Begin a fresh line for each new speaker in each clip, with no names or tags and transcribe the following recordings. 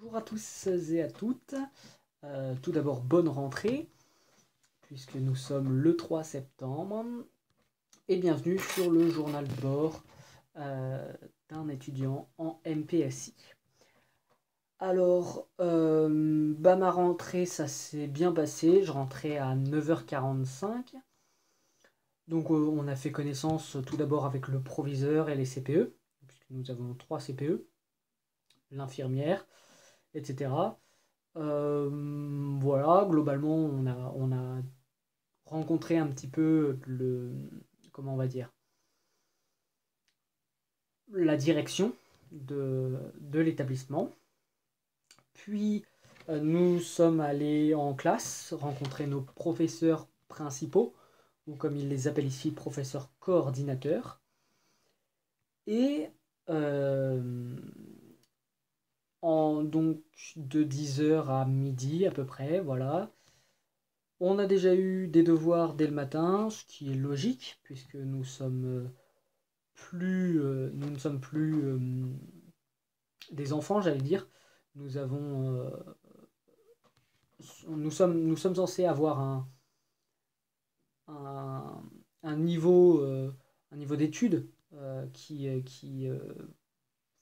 Bonjour à tous et à toutes. Tout d'abord, bonne rentrée, puisque nous sommes le 3 septembre. Et bienvenue sur le journal de bord d'un étudiant en MPSI. Alors, ma rentrée, ça s'est bien passé. Je rentrais à 9h45. Donc, on a fait connaissance tout d'abord avec le proviseur et les CPE, puisque nous avons 3 CPE, l'infirmière, etc. Voilà, globalement, on a rencontré un petit peu comment on va dire, la direction de l'établissement. Puis, nous sommes allés en classe rencontrer nos professeurs principaux, ou comme ils les appellent ici, professeurs coordinateurs. Et donc de 10h à midi à peu près, voilà. On a déjà eu des devoirs dès le matin, ce qui est logique, puisque nous ne sommes plus des enfants, j'allais dire. Nous avons, nous sommes censés avoir un niveau, d'études qui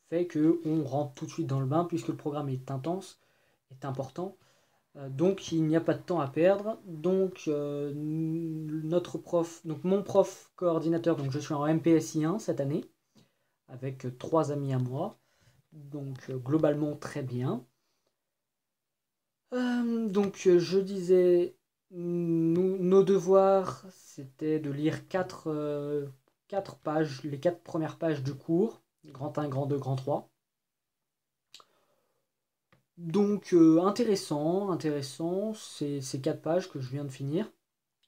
fait qu'on rentre tout de suite dans le bain, puisque le programme est intense, est important. Donc il n'y a pas de temps à perdre. Donc mon prof coordinateur, donc je suis en MPSI 1 cette année, avec 3 amis à moi. Donc globalement très bien. Donc je disais, nos devoirs, c'était de lire 4 pages, les 4 premières pages du cours, grand 1, grand 2, grand 3. Donc intéressant, ces 4 pages que je viens de finir.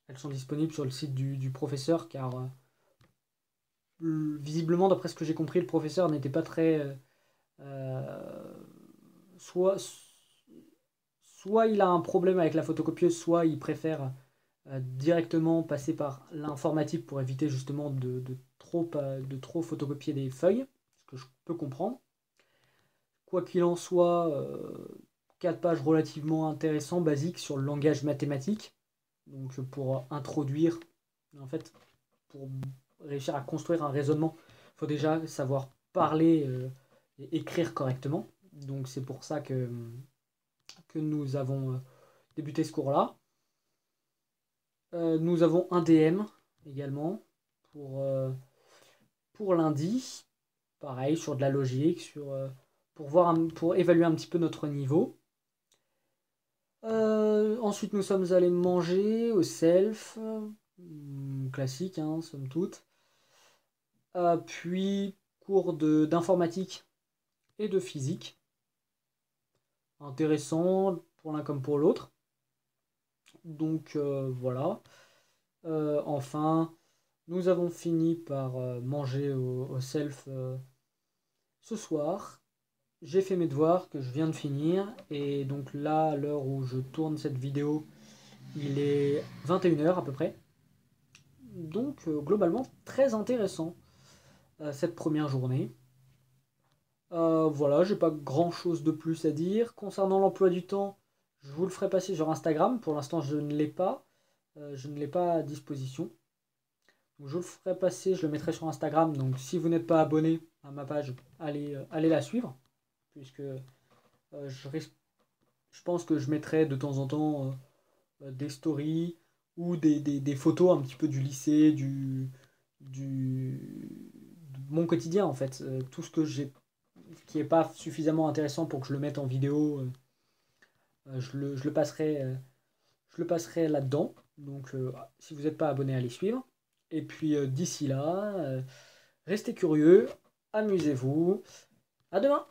Elles sont disponibles sur le site du professeur, car visiblement, d'après ce que j'ai compris, le professeur n'était pas très... soit il a un problème avec la photocopieuse, soit il préfère directement passer par l'informatique pour éviter justement de trop photocopier des feuilles, ce que je peux comprendre. Quoi qu'il en soit, 4 pages relativement intéressantes, basiques sur le langage mathématique. Donc pour introduire, en fait, pour réussir à construire un raisonnement, il faut déjà savoir parler et écrire correctement. Donc c'est pour ça que nous avons débuté ce cours-là. Nous avons un DM également pour lundi. Pareil, sur de la logique, pour évaluer un petit peu notre niveau. Ensuite, nous sommes allés manger au self, classique, hein, somme toute. Puis, cours d'informatique et de physique. Intéressant pour l'un comme pour l'autre. Donc, voilà. Enfin, nous avons fini par manger au self ce soir. J'ai fait mes devoirs que je viens de finir. Et donc là, à l'heure où je tourne cette vidéo, il est 21h à peu près. Donc globalement très intéressant cette première journée. Voilà, j'ai pas grand chose de plus à dire. Concernant l'emploi du temps, je vous le ferai passer sur Instagram. Pour l'instant, je ne l'ai pas. Je ne l'ai pas à disposition. Donc, je le ferai passer, je le mettrai sur Instagram. Donc si vous n'êtes pas abonné à ma page, allez la suivre. Puisque je pense que je mettrai de temps en temps des stories ou des photos un petit peu du lycée, de mon quotidien en fait. Tout ce que j'ai qui n'est pas suffisamment intéressant pour que je le mette en vidéo, je le passerai là-dedans. Donc si vous n'êtes pas abonné, allez suivre. Et puis d'ici là, restez curieux, amusez-vous. À demain!